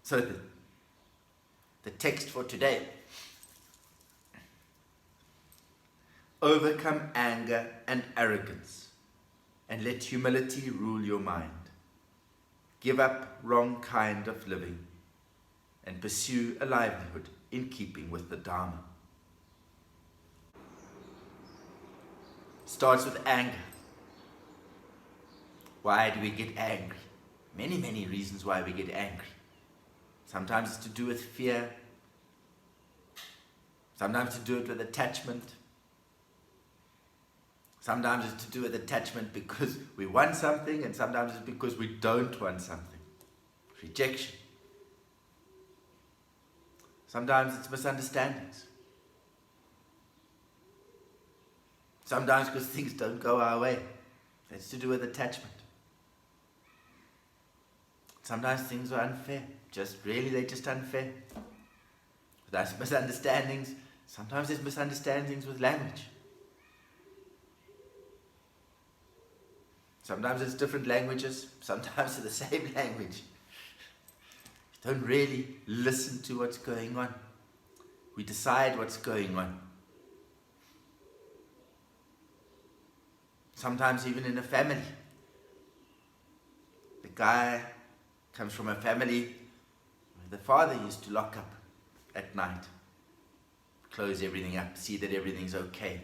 So the text for today. Overcome anger and arrogance, and let humility rule your mind. Give up wrong kind of living, and pursue a livelihood in keeping with the Dharma. Starts with anger. Why do we get angry? Many, many reasons why we get angry. Sometimes it's to do with fear. Sometimes to do it with attachment. Sometimes it's to do with attachment because we want something, and sometimes it's because we don't want something. Rejection. Sometimes it's misunderstandings. Sometimes because things don't go our way. That's to do with attachment. Sometimes things are unfair. They're just unfair. That's misunderstandings. Sometimes there's misunderstandings with language. Sometimes it's different languages. Sometimes it's the same language. We don't really listen to what's going on. We decide what's going on. Sometimes even in a family. The guy comes from a family where the father used to lock up at night, close everything up, see that everything's okay.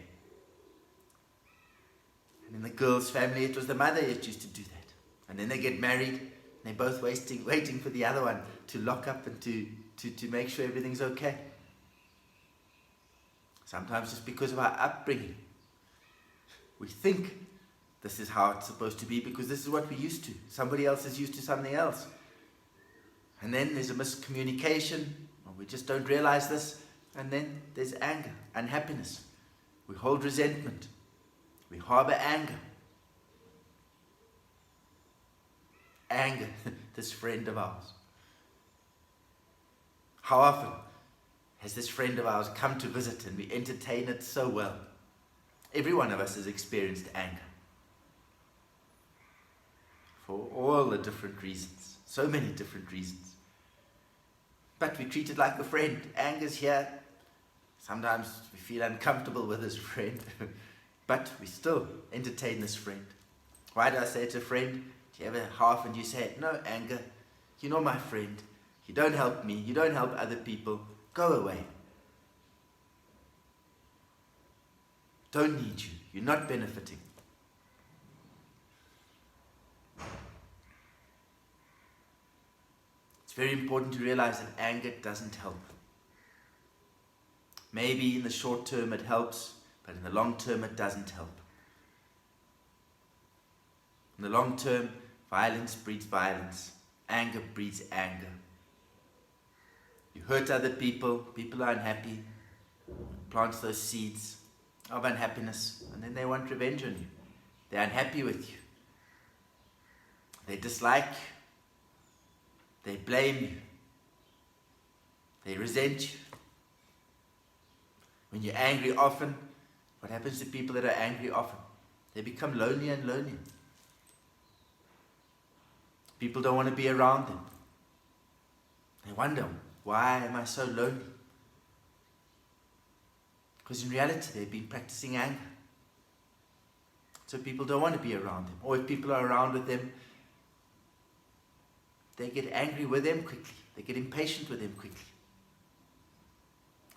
And in the girl's family, it was the mother that used to do that. And then they get married, and they're both waiting for the other one to lock up and to make sure everything's okay. Sometimes just because of our upbringing. We think this is how it's supposed to be because this is what we're used to. Somebody else is used to something else. And then there's a miscommunication, or we just don't realize this, and then there's anger, unhappiness. We hold resentment. We harbor anger. Anger, this friend of ours. How often has this friend of ours come to visit and we entertain it so well? Every one of us has experienced anger. For all the different reasons. So many different reasons. But we treat it like a friend. Anger's here. Sometimes we feel uncomfortable with this friend. But we still entertain this friend. Why do I say it's a friend? Do you ever half and you say, no, anger, you're not my friend. You don't help me. You don't help other people. Go away. Don't need you. You're not benefiting. It's very important to realize that anger doesn't help. Maybe in the short term it helps, but in the long term it doesn't help. In the long term, violence breeds violence. Anger breeds anger. You hurt other people, people are unhappy, plants those seeds of unhappiness, and then they want revenge on you. They're unhappy with you. They dislike you. They blame you. They resent you. When you're angry often, what happens to people that are angry often? They become lonelier and lonelier. People don't want to be around them. They wonder, why am I so lonely? Because in reality, they've been practicing anger. So people don't want to be around them. Or if people are around with them, they get angry with them quickly. They get impatient with them quickly.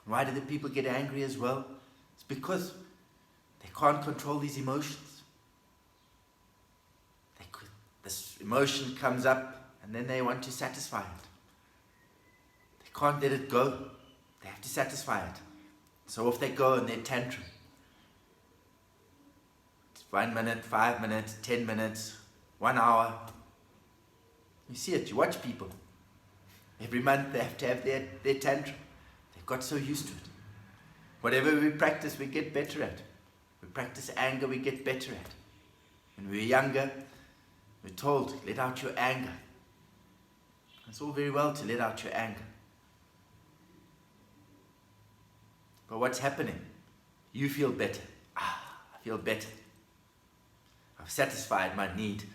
Why do the people get angry as well? It's because they can't control these emotions. This emotion comes up and then they want to satisfy it. They can't let it go. They have to satisfy it. So off they go in their tantrum. It's 1 minute, 5 minutes, 10 minutes, 1 hour. You see it, you watch people. Every month they have to have their tantrum. They've got so used to it. Whatever we practice, we get better at. We practice anger, we get better at. When we were younger, we're told, let out your anger. It's all very well to let out your anger. But what's happening? You feel better. I feel better. I've satisfied my need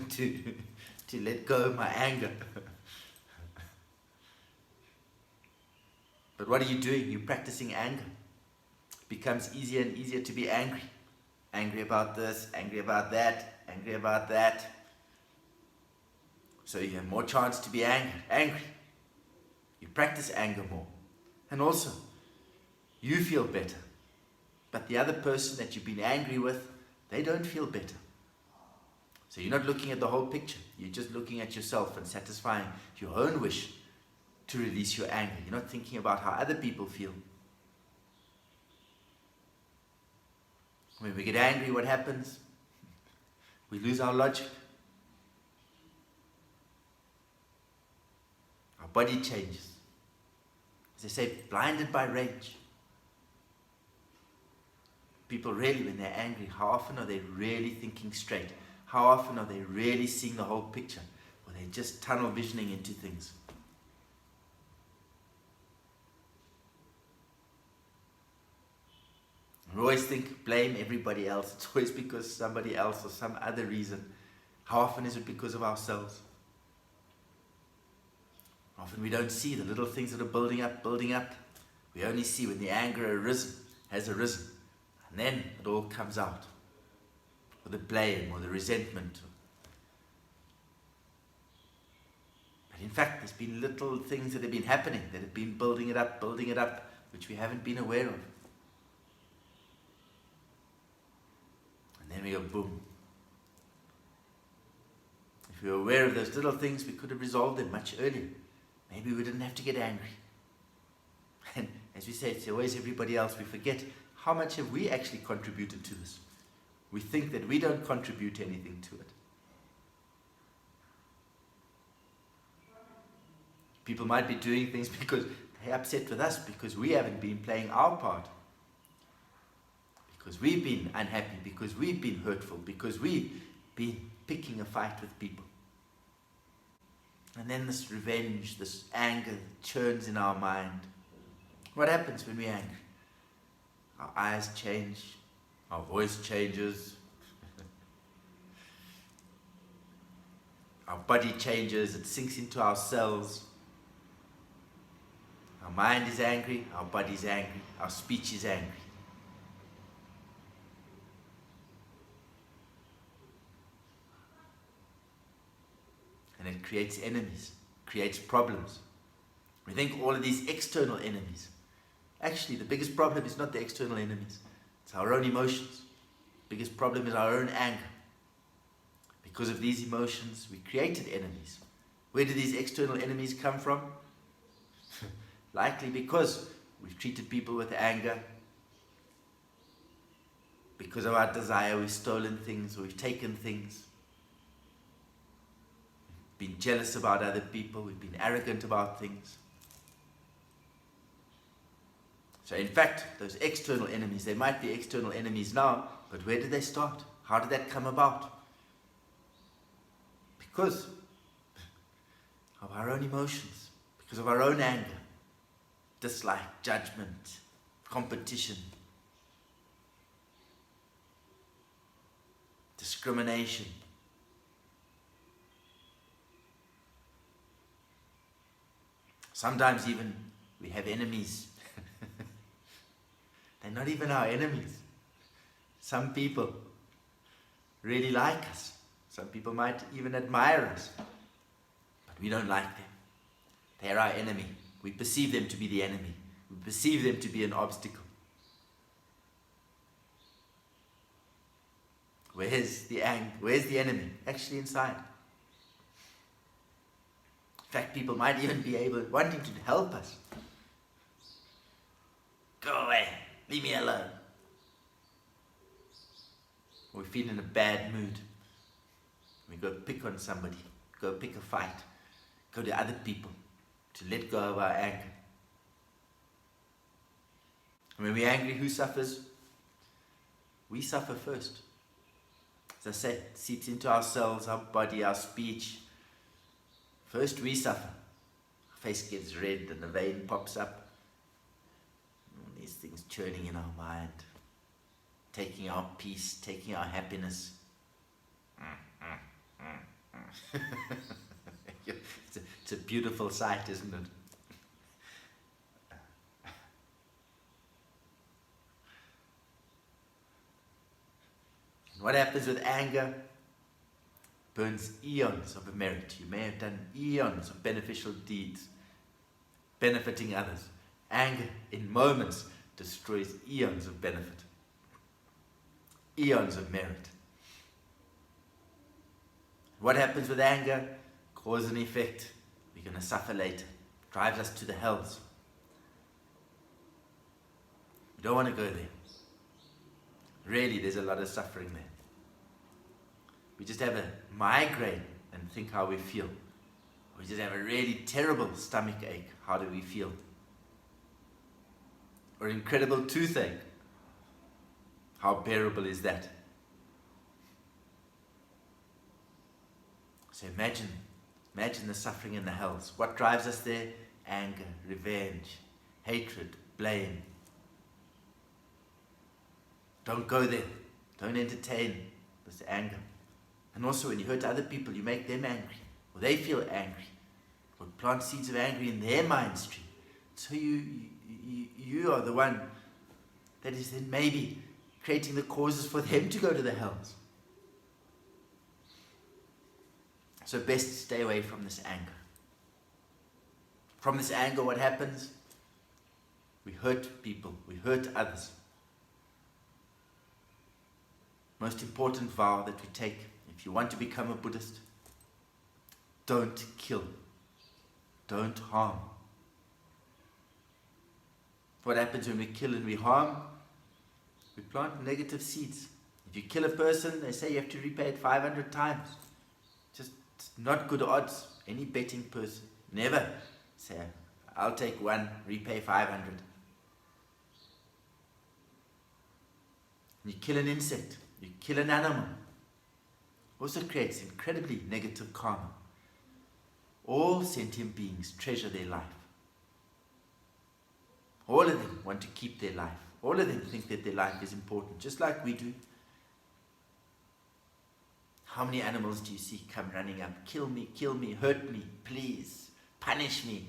to let go of my anger. But what are you doing? You're practicing anger. It becomes easier and easier to be angry. Angry about this, angry about that, angry about that. So you have more chance to be angry. You practice anger more. And also, you feel better. But the other person that you've been angry with, they don't feel better. So you're not looking at the whole picture. You're just looking at yourself and satisfying your own wish to release your anger. You're not thinking about how other people feel. When we get angry, what happens? We lose our logic. Our body changes. As they say, blinded by rage. People really, when they're angry, how often are they really thinking straight? How often are they really seeing the whole picture? Or they're just tunnel visioning into things? We always think, blame everybody else. It's always because somebody else or some other reason. How often is it because of ourselves? Often we don't see the little things that are building up. We only see when the anger has arisen. And then it all comes out. Or the blame or the resentment. But in fact, there's been little things that have been happening, that have been building it up, which we haven't been aware of. And then we go boom. If we were aware of those little things, we could have resolved them much earlier. Maybe we didn't have to get angry. And as we say, it's always everybody else. We forget how much have we actually contributed to this. We think that we don't contribute anything to it. People might be doing things because they're upset with us, because we haven't been playing our part. Because we've been unhappy, because we've been hurtful, because we've been picking a fight with people. And then this revenge, this anger churns in our mind. What happens when we're angry? Our eyes change, our voice changes, our body changes, it sinks into our cells. Our mind is angry, our body is angry, our speech is angry. And it creates enemies, creates problems. We think all of these external enemies. Actually, the biggest problem is not the external enemies. It's our own emotions. The biggest problem is our own anger. Because of these emotions, we created enemies. Where do these external enemies come from? Likely because we've treated people with anger. Because of our desire, we've stolen things, or we've taken things. We've been jealous about other people, we've been arrogant about things. So in fact, those external enemies, they might be external enemies now, but where did they start? How did that come about? Because of our own emotions, because of our own anger, dislike, judgment, competition, discrimination. Sometimes even we have enemies. They're not even our enemies. Some people really like us. Some people might even admire us. But we don't like them. They're our enemy. We perceive them to be the enemy. We perceive them to be an obstacle. Where's the enemy? Actually inside. In fact, people might even be wanting to help us. Go away. Leave me alone. We feel in a bad mood. We go pick on somebody, go pick a fight, go to other people to let go of our anger. And when we're angry, who suffers? We suffer first. As I said, it seeps into our cells, our body, our speech. First we suffer. Our face gets red and the vein pops up. These things churning in our mind, taking our peace, taking our happiness. It's a beautiful sight, isn't it? What happens with anger? Burns eons of merit. You may have done eons of beneficial deeds, benefiting others. Anger, in moments, destroys eons of benefit, eons of merit. What happens with anger? Cause and effect. We're going to suffer later. Drives us to the hells. We don't want to go there. Really, there's a lot of suffering there. We just have a migraine and think how we feel. We just have a really terrible stomach ache. How do we feel? Or incredible toothache. How bearable is that? So imagine the suffering in the hells. What drives us there? Anger, revenge, hatred, blame. Don't go there. Don't entertain this anger. And also when you hurt other people, you make them angry. Or they feel angry. Or plant seeds of anger in their mind stream. So you are the one that is then maybe creating the causes for them to go to the hells. So best stay away from this anger. From this anger, what happens? We hurt people. We hurt others. Most important vow that we take, if you want to become a Buddhist, don't kill. Don't harm. What happens when we kill and we harm? We plant negative seeds. If you kill a person, they say you have to repay it 500 times. Just not good odds. Any betting person, never say, I'll take one, repay 500. You kill an insect, you kill an animal. Also creates incredibly negative karma. All sentient beings treasure their life. All of them want to keep their life. All of them think that their life is important, just like we do. How many animals do you see come running up? Kill me, hurt me, please, punish me.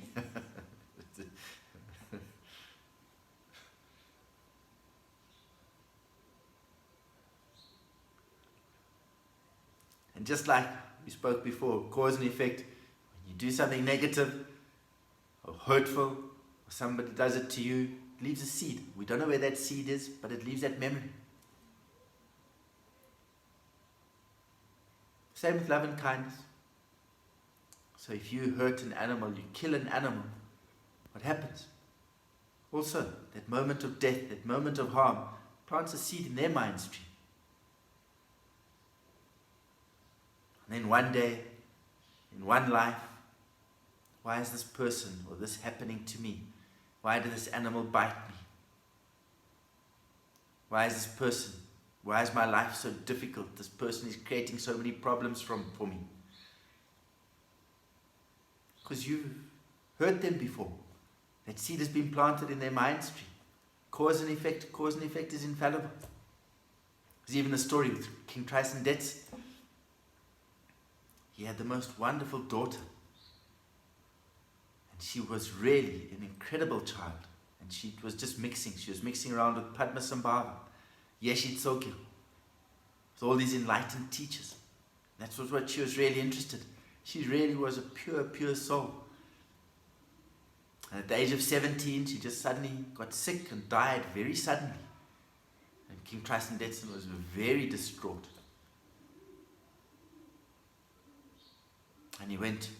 And just like we spoke before, cause and effect, when you do something negative or hurtful, or somebody does it to you, it leaves a seed. We don't know where that seed is, but it leaves that memory. Same with love and kindness. So if you hurt an animal, you kill an animal, what happens? Also, that moment of death, that moment of harm, plants a seed in their mind stream. And then one day, in one life, why is this person or this happening to me? Why did this animal bite me? Why is this person? Why is my life so difficult? This person is creating so many problems for me. Because you've hurt them before. That seed has been planted in their mind stream. Cause and effect is infallible. There's even a story with King Trice. He had the most wonderful daughter. And she was really an incredible child. And she was just mixing. She was mixing around with Padmasambhava, Yeshit Tsogyo, with all these enlightened teachers. That's what she was really interested in. She really was a pure soul. And at the age of 17, she just suddenly got sick and died very suddenly. And King Trice was very distraught. And he went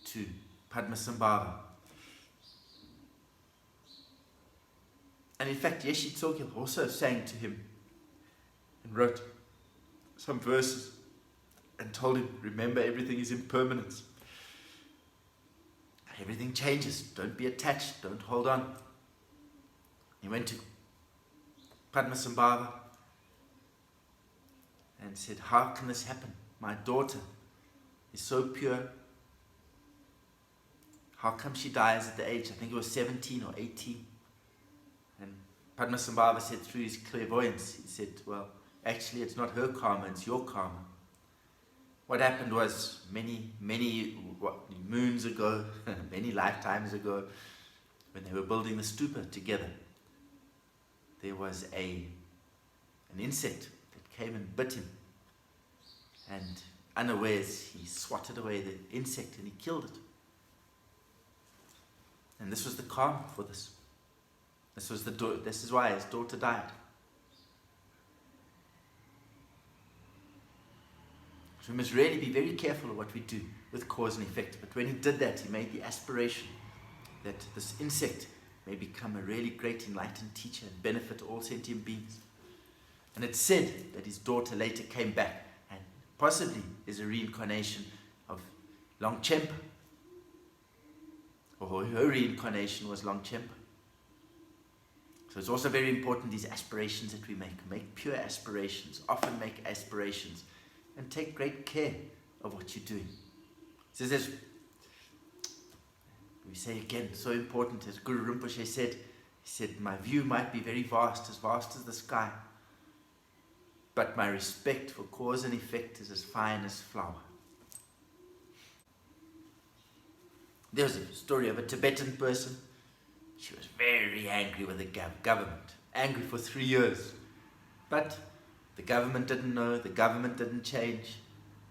to Padmasambhava. And in fact, Yeshit Tsogyo also sang to him and wrote some verses and told him, remember, everything is impermanence. Everything changes. Don't be attached. Don't hold on. He went to Padmasambhava and said, how can this happen? My daughter is so pure. How come she dies at the age, I think it was 17 or 18? And Padmasambhava said through his clairvoyance, he said, well, actually it's not her karma, it's your karma. What happened was many moons ago, many lifetimes ago, when they were building the stupa together, there was an insect that came and bit him and unawares he swatted away the insect and he killed it. And this was the karma for this. This is why his daughter died. So we must really be very careful of what we do with cause and effect. But when he did that, he made the aspiration that this insect may become a really great enlightened teacher and benefit all sentient beings. And it's said that his daughter later came back and possibly is a reincarnation of Longchenpa. Or her reincarnation was Longchenpa. So it's also very important, these aspirations that we make pure aspirations, often make aspirations, and take great care of what you're doing. So as we say again, so important, as Guru Rinpoche said, he said, my view might be very vast as the sky, but my respect for cause and effect is as fine as flower. There was a story of a Tibetan person. She was very angry with the government, angry for 3 years. But the government didn't know, the government didn't change.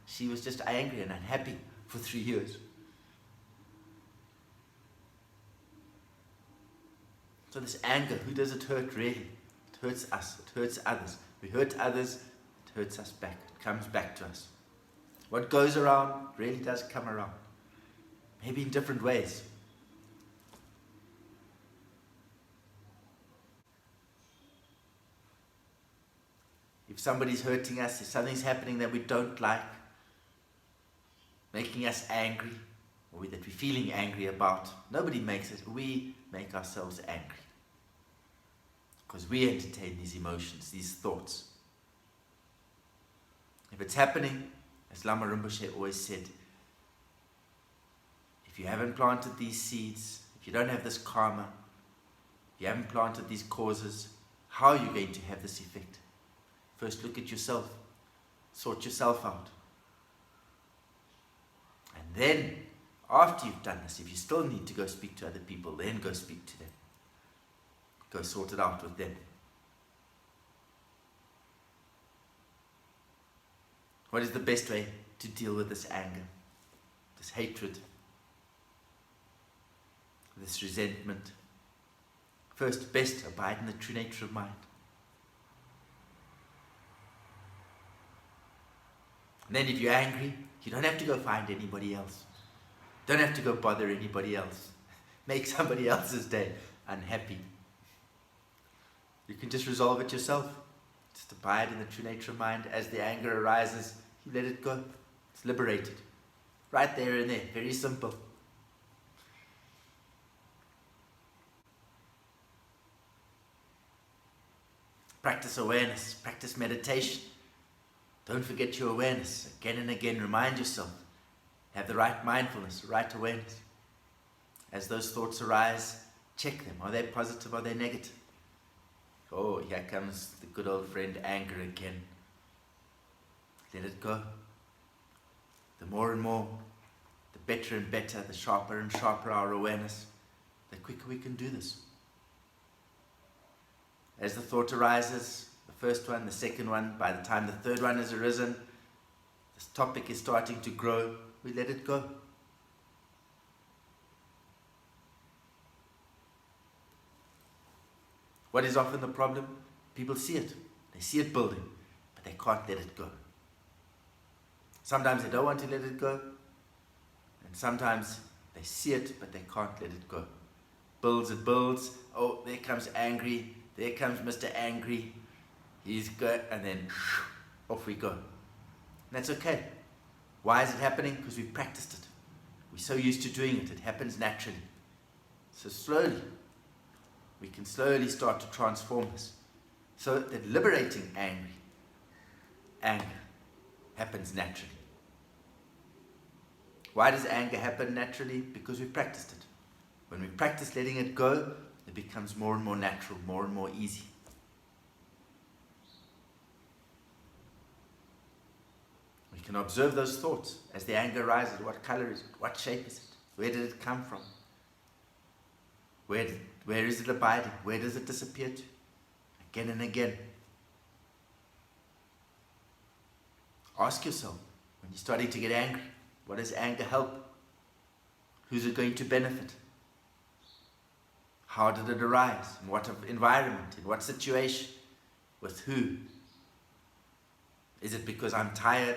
She was just angry and unhappy for 3 years. So this anger, who does it hurt really? It hurts us, it hurts others. We hurt others, it hurts us back, it comes back to us. What goes around really does come around. Maybe in different ways. If somebody's hurting us, if something's happening that we don't like, making us angry, or that we're feeling angry about, nobody makes it. We make ourselves angry. Because we entertain these emotions, these thoughts. If it's happening, as Lama Rinpoche always said, if you haven't planted these seeds, if you don't have this karma, if you haven't planted these causes, how are you going to have this effect? First look at yourself, sort yourself out. And then, after you've done this, if you still need to go speak to other people, then go speak to them. Go sort it out with them. What is the best way to deal with this anger, this hatred, this resentment? First, best abide in the true nature of mind. And then if you're angry, you don't have to go find anybody else. Don't have to go bother anybody else. Make somebody else's day unhappy. You can just resolve it yourself. Just abide in the true nature of mind. As the anger arises, you let it go. It's liberated. Right there and there. Very simple. Practice awareness. Practice meditation. Don't forget your awareness. Again and again, remind yourself. Have the right mindfulness, right awareness. As those thoughts arise, check them. Are they positive? Are they negative? Oh, here comes the good old friend anger again. Let it go. The more and more, the better and better, the sharper and sharper our awareness, the quicker we can do this. As the thought arises, the first one, the second one, by the time the third one has arisen, this topic is starting to grow, we let it go. What is often the problem? People see it. They see it building, but they can't let it go. Sometimes they don't want to let it go, and sometimes they see it, but they can't let it go. Builds, it builds. Oh, there comes angry. There comes Mr. Angry. He's good, and then off we go. And that's okay. Why is it happening? Because we've practiced it. We're so used to doing it. It happens naturally. So slowly, we can slowly start to transform this. So that liberating anger happens naturally. Why does anger happen naturally? Because we've practiced it. When we practice letting it go, it becomes more and more natural, more and more easy. We can observe those thoughts as the anger arises. What color is it? What shape is it? Where did it come from? Where is it abiding? Where does it disappear to? Again and again. Ask yourself, when you're starting to get angry, what does anger help? Who's it going to benefit? How did it arise? In what environment? In what situation? With who? Is it because I'm tired?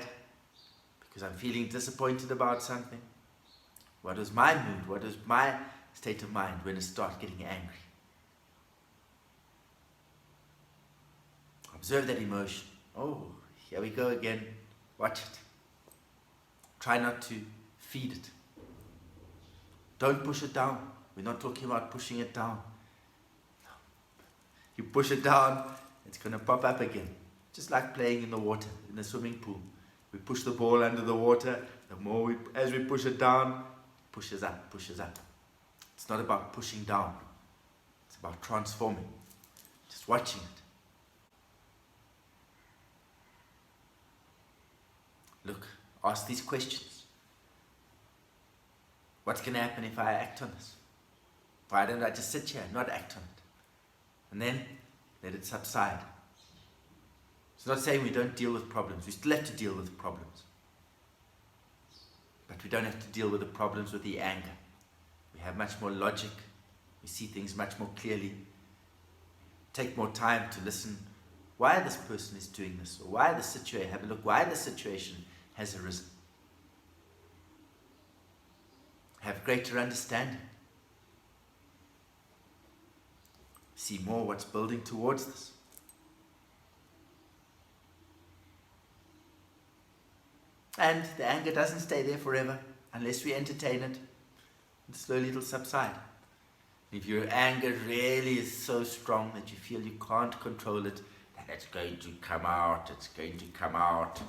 Because I'm feeling disappointed about something? What is my mood? What is my state of mind when I start getting angry? Observe that emotion. Oh, here we go again. Watch it. Try not to feed it. Don't push it down. We're not talking about pushing it down. You push it down, it's going to pop up again. Just like playing in the water, in the swimming pool. We push the ball under the water. The more as we push it down, it pushes up, pushes up. It's not about pushing down. It's about transforming. Just watching it. Look, ask these questions. What's going to happen if I act on this? Why don't I just sit here and not act on it? And then let it subside. It's not saying we don't deal with problems. We still have to deal with problems. But we don't have to deal with the problems with the anger. We have much more logic. We see things much more clearly. Take more time to listen why this person is doing this, or why the situation, have a look why the situation has arisen. Have greater understanding. See more what's building towards this. And the anger doesn't stay there forever unless we entertain it. And slowly it'll subside. If your anger really is so strong that you feel you can't control it, then it's going to come out, it's going to come out.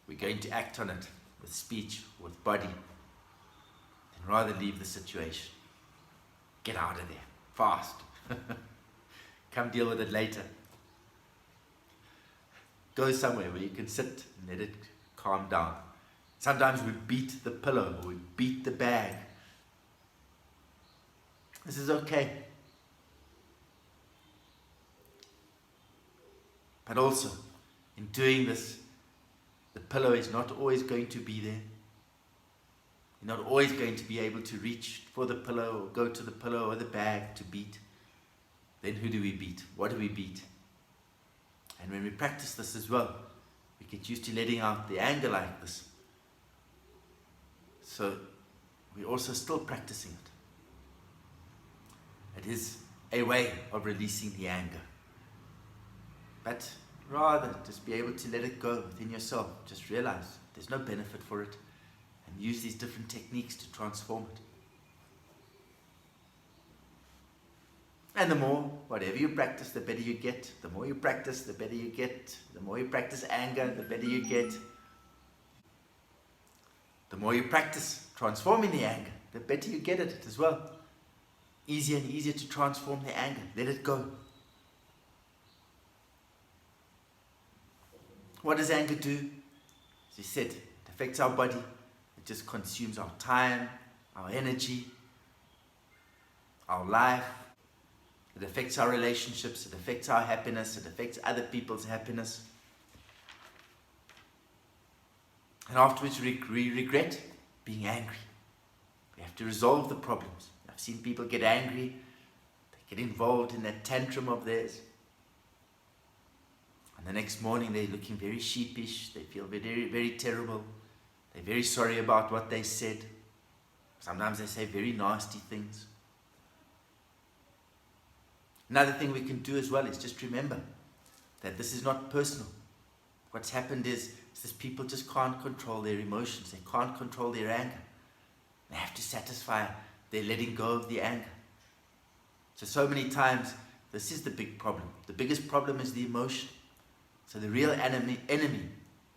We're going to act on it with speech, with body. Then rather leave the situation. Get out of there, fast. Come deal with it later. Go somewhere where you can sit and let it calm down. Sometimes we beat the pillow or we beat the bag. This is okay. But also, in doing this, the pillow is not always going to be there. You're not always going to be able to reach for the pillow or go to the pillow or the bag to beat. Then who do we beat? What do we beat? And when we practice this as well, we get used to letting out the anger like this. So we're also still practicing it. It is a way of releasing the anger. But rather just be able to let it go within yourself. Just realize there's no benefit for it. And use these different techniques to transform it. And the more, whatever you practice, the better you get. The more you practice, the better you get. The more you practice anger, the better you get. The more you practice transforming the anger, the better you get at it as well. Easier and easier to transform the anger. Let it go. What does anger do? As you said, it affects our body. It just consumes our time, our energy, our life. It affects our relationships, it affects our happiness, it affects other people's happiness. And afterwards we regret being angry. We have to resolve the problems. I've seen people get angry, they get involved in that tantrum of theirs. And the next morning they're looking very sheepish, they feel very, very terrible. They're very sorry about what they said. Sometimes they say very nasty things. Another thing we can do as well is just remember that this is not personal. What's happened is people just can't control their emotions. They can't control their anger. They have to satisfy their letting go of the anger. So many times, this is the big problem. The biggest problem is the emotion. So the real enemy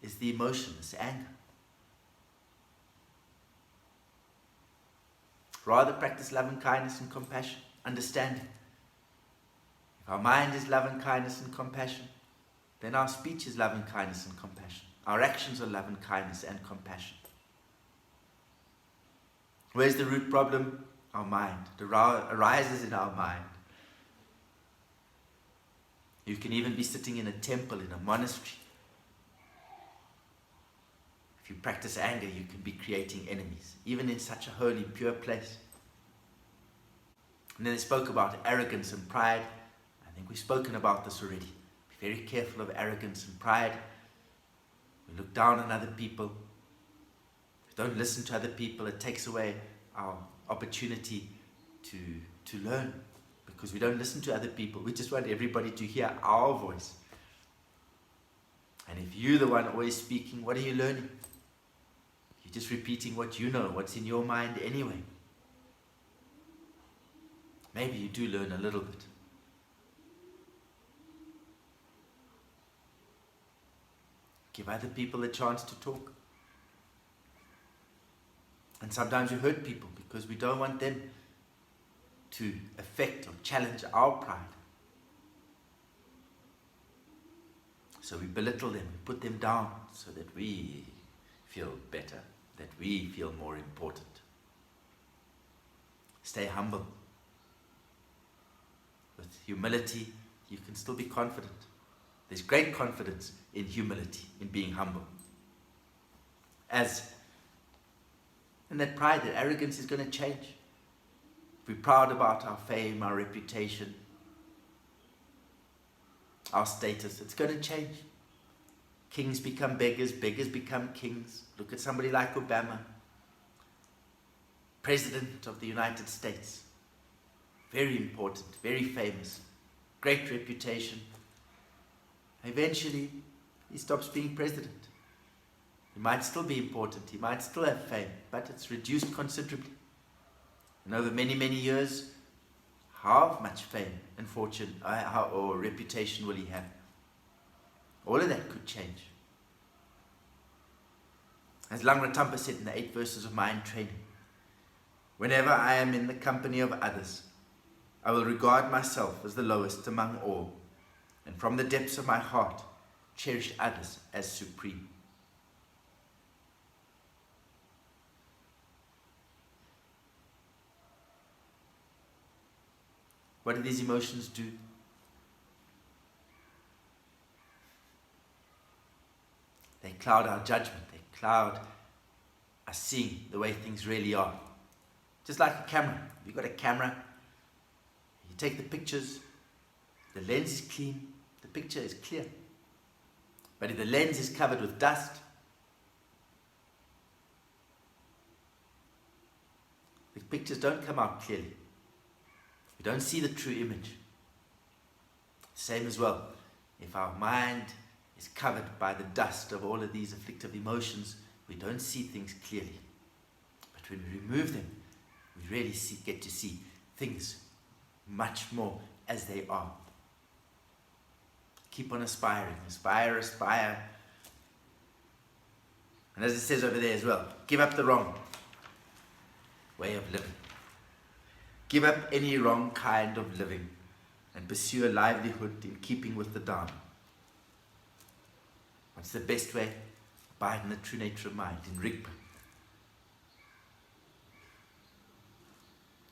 is the emotion, this anger. Rather practice love and kindness and compassion, understanding. If our mind is love and kindness and compassion, then our speech is love and kindness and compassion. Our actions are love and kindness and compassion. Where's the root problem? Our mind. It arises in our mind. You can even be sitting in a temple, in a monastery. If you practice anger, you can be creating enemies, even in such a holy, pure place. And then they spoke about arrogance and pride. I think we've spoken about this already. Be very careful of arrogance and pride. We look down on other people. We don't listen to other people. It takes away our opportunity to learn, because we don't listen to other people. We just want everybody to hear our voice. And if you're the one always speaking, what are you learning? You're just repeating what you know, what's in your mind anyway. Maybe you do learn a little bit. Give other people a chance to talk. And sometimes we hurt people because we don't want them to affect or challenge our pride. So we belittle them, we put them down so that we feel better, that we feel more important. Stay humble. With humility, you can still be confident. There's great confidence in humility, in being humble. And that pride, that arrogance is going to change. If we're proud about our fame, our reputation, our status, it's going to change. Kings become beggars, beggars become kings. Look at somebody like Obama, President of the United States. Very important, very famous, great reputation. Eventually, he stops being president. He might still be important, he might still have fame, but it's reduced considerably. And over many, many years, how much fame and fortune or reputation will he have? All of that could change. As Langratamba said in the 8 verses of Mind Training, whenever I am in the company of others, I will regard myself as the lowest among all, and from the depths of my heart, cherish others as supreme. What do these emotions do? They cloud our judgment. They cloud us seeing the way things really are. Just like a camera. If you've got a camera, you take the pictures, the lens is clean, the picture is clear. But if the lens is covered with dust, the pictures don't come out clearly. We don't see the true image. Same as well. If our mind is covered by the dust of all of these afflictive emotions, we don't see things clearly. But when we remove them, we really get to see things much more as they are. Keep on aspiring. Aspire, aspire. And as it says over there as well, give up the wrong way of living. Give up any wrong kind of living and pursue a livelihood in keeping with the Dharma. What's the best way? Abide in the true nature of mind, in Rigpa.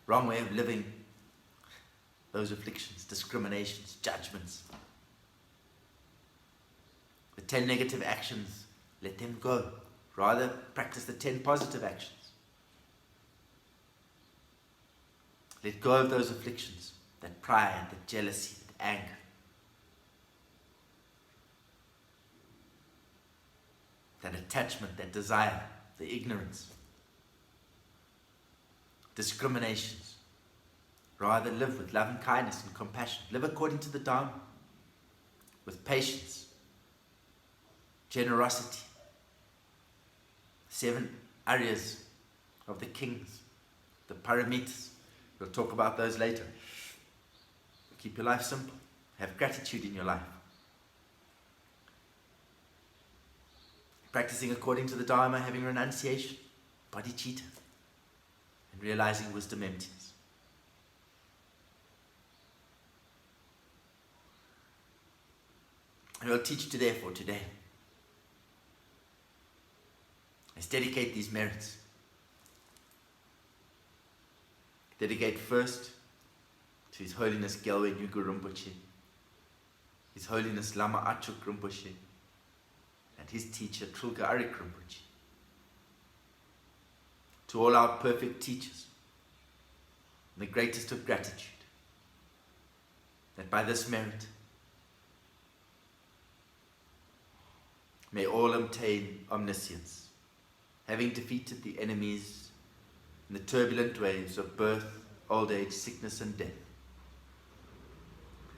Wrong way of living, those afflictions, discriminations, judgments. The 10 negative actions, let them go. Rather, practice the 10 positive actions. Let go of those afflictions, that pride, that jealousy, that anger. That attachment, that desire, the ignorance. Discriminations. Rather live with love and kindness and compassion. Live according to the Dharma. With patience. Generosity. 7 areas of the kings. The paramitas. We'll talk about those later. Keep your life simple. Have gratitude in your life. Practicing according to the Dharma, having renunciation, bodhicitta, and realizing wisdom emptiness. And we'll teach today for today. Let's dedicate these merits. Dedicate first to His Holiness Gyalwe Nyugu Rinpoche, His Holiness Lama Achuk Rinpoche, and his teacher Trulka Arik Rinpoche. to all our perfect teachers, the greatest of gratitude, that by this merit may all obtain omniscience, having defeated the enemies in the turbulent waves of birth, old age, sickness, and death.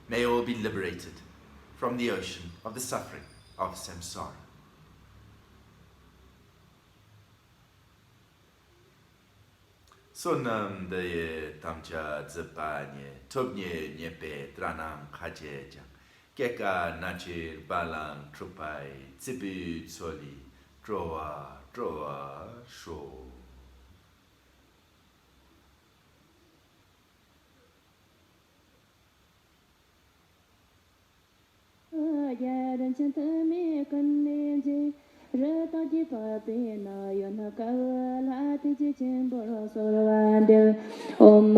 May all be liberated from the ocean of the suffering of samsara. Sonam de tamcha zepanye, tobnye nyepe tranam khajeja, keka nachir balang trupai, tsibu tsoli, droa, sho. Om